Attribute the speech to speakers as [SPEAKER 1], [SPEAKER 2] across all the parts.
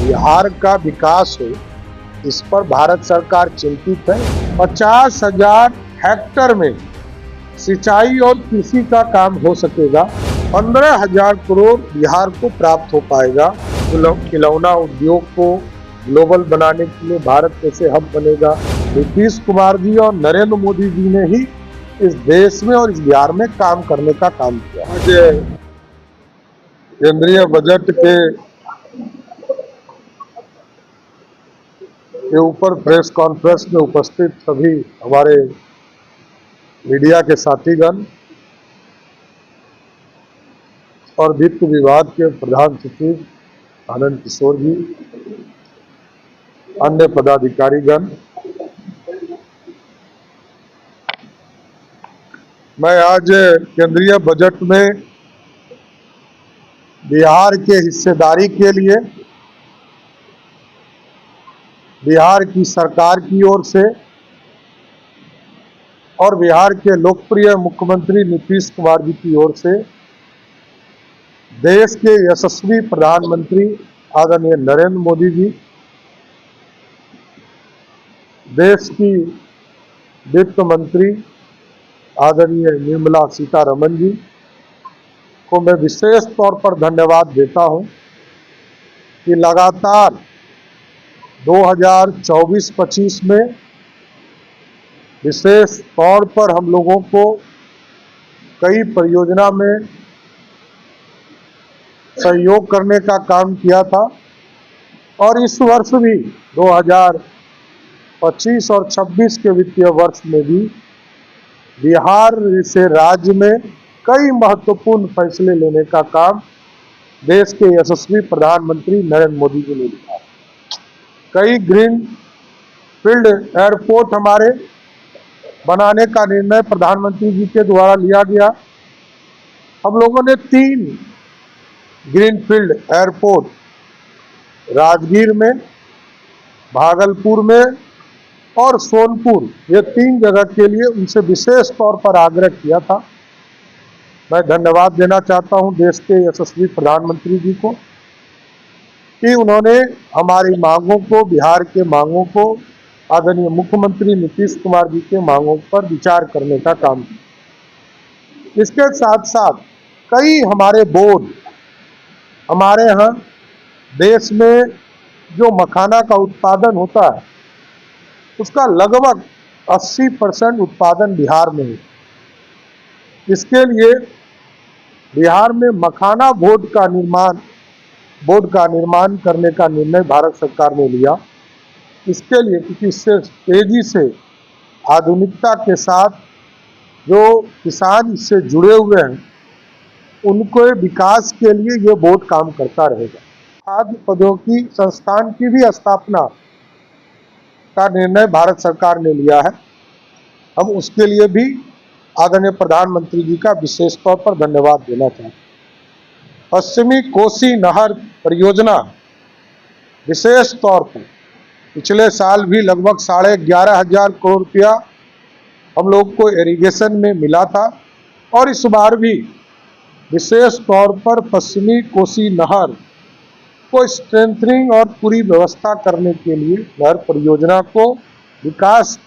[SPEAKER 1] बिहार का विकास हो, इस पर भारत सरकार चिंतित है। 50,000 हेक्टेयर में सिंचाई और कृषि का काम हो सकेगा। 15,000 करोड़ बिहार को प्राप्त हो पाएगा। खिलौना उद्योग को ग्लोबल बनाने के लिए भारत कैसे हब बनेगा। नीतीश कुमार जी और नरेंद्र मोदी जी ने ही इस देश में और इस बिहार में काम करने का काम किया। आज केंद्रीय बजट के ऊपर प्रेस कॉन्फ्रेंस में उपस्थित सभी हमारे मीडिया के साथीगण और वित्त विभाग के प्रधान सचिव आनंद किशोर जी, अन्य पदाधिकारीगण, मैं आज केंद्रीय बजट में बिहार के हिस्सेदारी के लिए बिहार की सरकार की ओर से और बिहार के लोकप्रिय मुख्यमंत्री नीतीश कुमार जी की ओर से देश के यशस्वी प्रधानमंत्री आदरणीय नरेंद्र मोदी जी, देश की वित्त मंत्री आदरणीय निर्मला सीतारमण जी को मैं विशेष तौर पर धन्यवाद देता हूं कि लगातार 2024-25 में विशेष तौर पर हम लोगों को कई परियोजना में सहयोग करने का काम किया था और इस वर्ष भी 2025 और 26 के वित्तीय वर्ष में भी बिहार से राज्य में कई महत्वपूर्ण फैसले लेने का काम देश के यशस्वी प्रधानमंत्री नरेंद्र मोदी जी ने किया। कई ग्रीन फील्ड एयरपोर्ट हमारे बनाने का निर्णय प्रधानमंत्री जी के द्वारा लिया गया। हम लोगों ने 3 ग्रीनफील्ड एयरपोर्ट राजगीर में, भागलपुर में और सोनपुर, ये 3 जगह के लिए उनसे विशेष तौर पर आग्रह किया था। मैं धन्यवाद देना चाहता हूं देश के यशस्वी प्रधानमंत्री जी को कि उन्होंने हमारी मांगों को, बिहार के मांगों को, आदरणीय मुख्यमंत्री नीतीश कुमार जी के मांगों पर विचार करने का काम किया। इसके साथ साथ कई हमारे बोर्ड, हमारे यहाँ देश में जो मखाना का उत्पादन होता है उसका लगभग 80% उत्पादन बिहार में है। इसके लिए बिहार में मखाना बोर्ड का निर्माण करने का निर्णय भारत सरकार ने लिया। इसके लिए क्योंकि इससे तेजी से आधुनिकता के साथ जो किसान इससे जुड़े हुए हैं उनके विकास के लिए ये बोर्ड काम करता रहेगा। खाद्य प्रौद्योगिकी संस्थान की भी स्थापना का निर्णय भारत सरकार ने लिया है। हम उसके लिए भी आदरणीय प्रधानमंत्री जी का विशेष तौर पर धन्यवाद देना चाहते हैं। पश्चिमी कोसी नहर परियोजना विशेष तौर पर पिछले साल भी लगभग 11,500 करोड़ रुपया हम लोग को इरिगेशन में मिला था और इस बार भी विशेष तौर पर पश्चिमी कोसी नहर को स्ट्रेंथनिंग और पूरी व्यवस्था करने के लिए नहर परियोजना को, विकास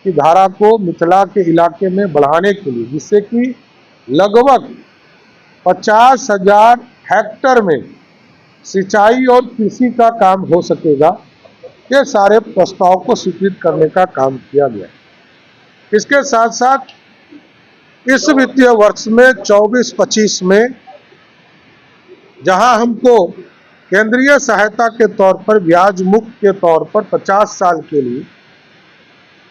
[SPEAKER 1] की धारा को मिथिला के इलाके में बढ़ाने के लिए, जिससे कि लगभग 50,000 हेक्टेयर में सिंचाई और कृषि का काम हो सकेगा, ये सारे प्रस्ताव को स्वीकृत करने का काम किया गया। इसके साथ साथ इस वित्तीय वर्ष में 24-25 में जहां हमको केंद्रीय सहायता के तौर पर ब्याज मुक्त के तौर पर 50 साल के लिए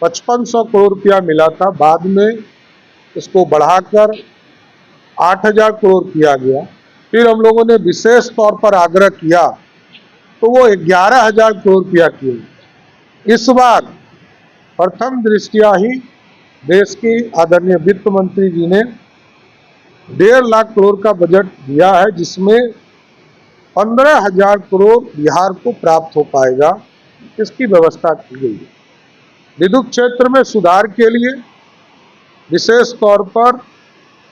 [SPEAKER 1] 5500 करोड़ रुपया मिला था, बाद में इसको बढ़ाकर 8,000 करोड़ किया गया। फिर हम लोगों ने विशेष तौर पर आग्रह किया तो वो 11,000 करोड़ रुपया किए। इस बार प्रथम दृष्टया ही देश की आदरणीय वित्त मंत्री जी ने 1.5 लाख करोड़ का बजट दिया है, जिसमें 15,000 करोड़ बिहार को प्राप्त हो पाएगा। इसकी व्यवस्था की गई है। विद्युत क्षेत्र में सुधार के लिए विशेष तौर पर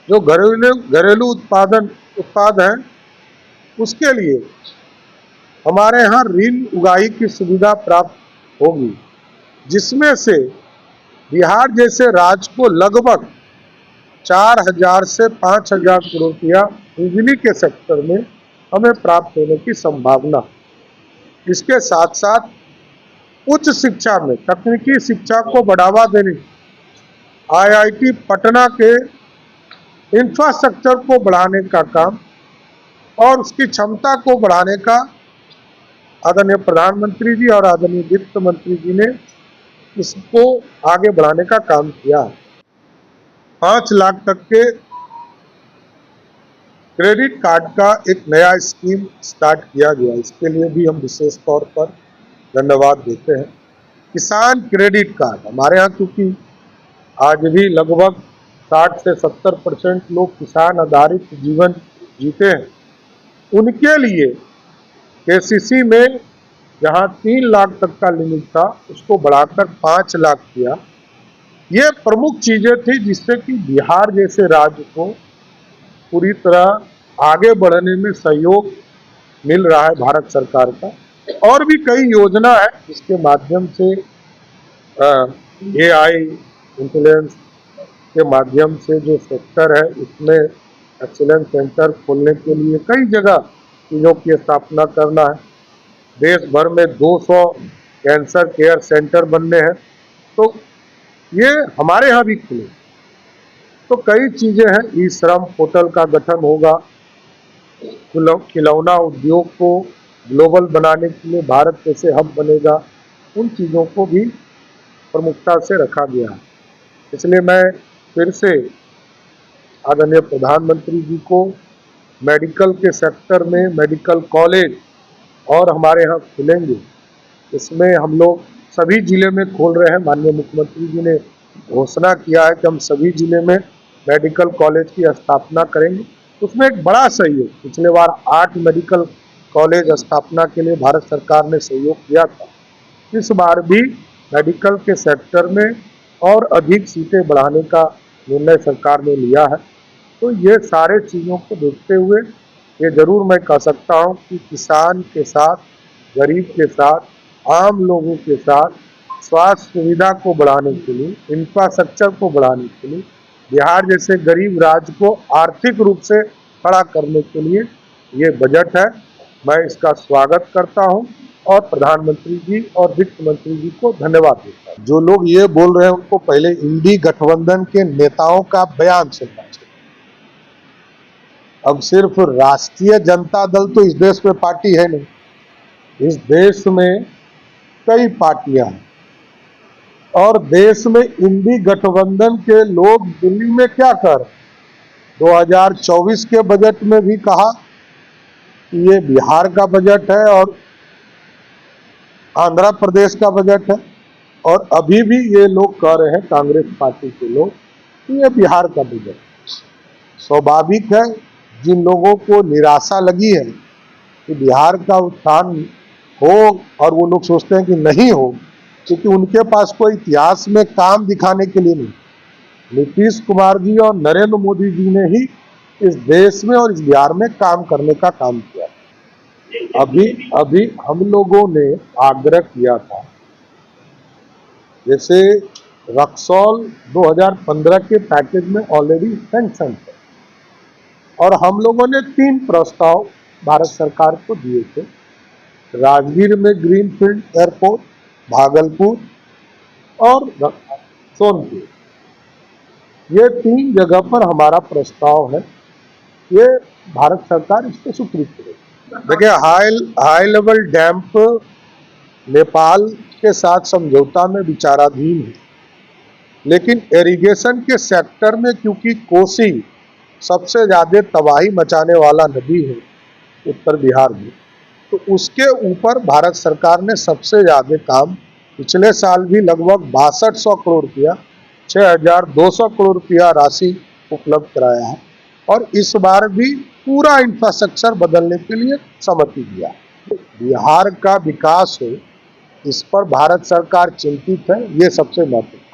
[SPEAKER 1] जो घरेलू उत्पाद हैं उसके लिए हमारे यहाँ ऋण उगाही की सुविधा प्राप्त होगी, जिसमें से बिहार जैसे राज्य को लगभग 4,000 से 5,000 करोड़ रुपया बिजली के सेक्टर में हमें प्राप्त होने की संभावना। इसके साथ साथ उच्च शिक्षा में तकनीकी शिक्षा को बढ़ावा देने, आईआईटी पटना के इंफ्रास्ट्रक्चर को बढ़ाने का काम और उसकी क्षमता को बढ़ाने का आदरणीय प्रधानमंत्री जी और आदरणीय वित्त मंत्री जी ने इसको आगे बढ़ाने का काम किया। 5 लाख तक के क्रेडिट कार्ड का एक नया स्कीम स्टार्ट किया गया, इसके लिए भी हम विशेष तौर पर धन्यवाद देते हैं। किसान क्रेडिट कार्ड हमारे यहाँ, क्योंकि आज भी लगभग 60 से 70% लोग किसान आधारित जीवन जीते हैं, उनके लिए केसीसी में जहां 3 लाख तक का लिमिट था उसको बढ़ाकर 5 लाख किया। ये प्रमुख चीजें थी जिससे कि बिहार जैसे राज्य को पूरी तरह आगे बढ़ने में सहयोग मिल रहा है भारत सरकार का। और भी कई योजना है जिसके माध्यम से AI इंटेलिजेंस के माध्यम से जो सेक्टर है उसमें एक्सीलेंस सेंटर खोलने के लिए कई जगह चीज़ों की स्थापना करना है। देश भर में 200 कैंसर केयर सेंटर बनने हैं, तो ये हमारे यहाँ भी खुले। तो कई चीज़ें हैं, ई श्रम पोर्टल का गठन होगा, खिलौना उद्योग को ग्लोबल बनाने के लिए भारत कैसे हब बनेगा, उन चीज़ों को भी प्रमुखता से रखा गया है। इसलिए मैं फिर से आदरणीय प्रधानमंत्री जी को मेडिकल के सेक्टर में मेडिकल कॉलेज और हमारे यहाँ खुलेंगे, इसमें हम लोग सभी जिले में खोल रहे हैं। माननीय मुख्यमंत्री जी ने घोषणा किया है कि हम सभी जिले में मेडिकल कॉलेज की स्थापना करेंगे। उसमें एक बड़ा सहयोग, पिछले बार 8 मेडिकल कॉलेज स्थापना के लिए भारत सरकार ने सहयोग किया था। इस बार भी मेडिकल के सेक्टर में और अधिक सीटें बढ़ाने का निर्णय सरकार ने लिया है। तो ये सारे चीज़ों को देखते हुए ये जरूर मैं कह सकता हूँ कि किसान के साथ, गरीब के साथ, आम लोगों के साथ स्वास्थ्य सुविधा को बढ़ाने के लिए, इंफ्रास्ट्रक्चर को बढ़ाने के लिए, बिहार जैसे गरीब राज्य को आर्थिक रूप से खड़ा करने के लिए ये बजट है। मैं इसका स्वागत करता हूँ और प्रधानमंत्री जी और वित्त मंत्री जी को धन्यवाद देता हूँ। जो लोग ये बोल रहे हैं उनको पहले इंडी गठबंधन के नेताओं का बयान सुनना चाहिए। अब सिर्फ राष्ट्रीय जनता दल तो इस देश में पार्टी है नहीं, इस देश में कई पार्टियां हैं और देश में इंडी गठबंधन के लोग दिल्ली में क्या कर 2024 के बजट में भी कहा कि ये बिहार का बजट है और आंध्र प्रदेश का बजट है, और अभी भी ये लोग कह रहे हैं कांग्रेस पार्टी के लोग कि ये बिहार का बजट है। स्वाभाविक है, जिन लोगों को निराशा लगी है कि बिहार का उत्थान हो और वो लोग सोचते हैं कि नहीं हो, क्योंकि उनके पास कोई इतिहास में काम दिखाने के लिए नहीं। नीतीश कुमार जी और नरेंद्र मोदी जी ने ही इस देश में और इस बिहार में काम करने का काम किया। अभी हम लोगों ने आग्रह किया था, जैसे रक्सौल 2015 के पैकेज में ऑलरेडी सैंक्शन है और हम लोगों ने 3 प्रस्ताव भारत सरकार को दिए थे। राजगीर में ग्रीनफील्ड एयरपोर्ट, भागलपुर और सोनपुर, ये 3 जगह पर हमारा प्रस्ताव है। ये भारत सरकार इसको स्वीकृत करेगी। देखिए, हाई लेवल डैम्प नेपाल के साथ समझौता में विचाराधीन है, लेकिन इरिगेशन के सेक्टर में क्योंकि कोसी सबसे ज्यादा तबाही मचाने वाला नदी है उत्तर बिहार में, तो उसके ऊपर भारत सरकार ने सबसे ज्यादा काम पिछले साल भी लगभग 6200 करोड़ रुपया, 6200 करोड़ रुपया राशि उपलब्ध कराया है और इस बार भी पूरा इंफ्रास्ट्रक्चर बदलने के लिए सहमति दिया। बिहार का विकास हो, इस पर भारत सरकार चिंतित है, ये सबसे महत्वपूर्ण।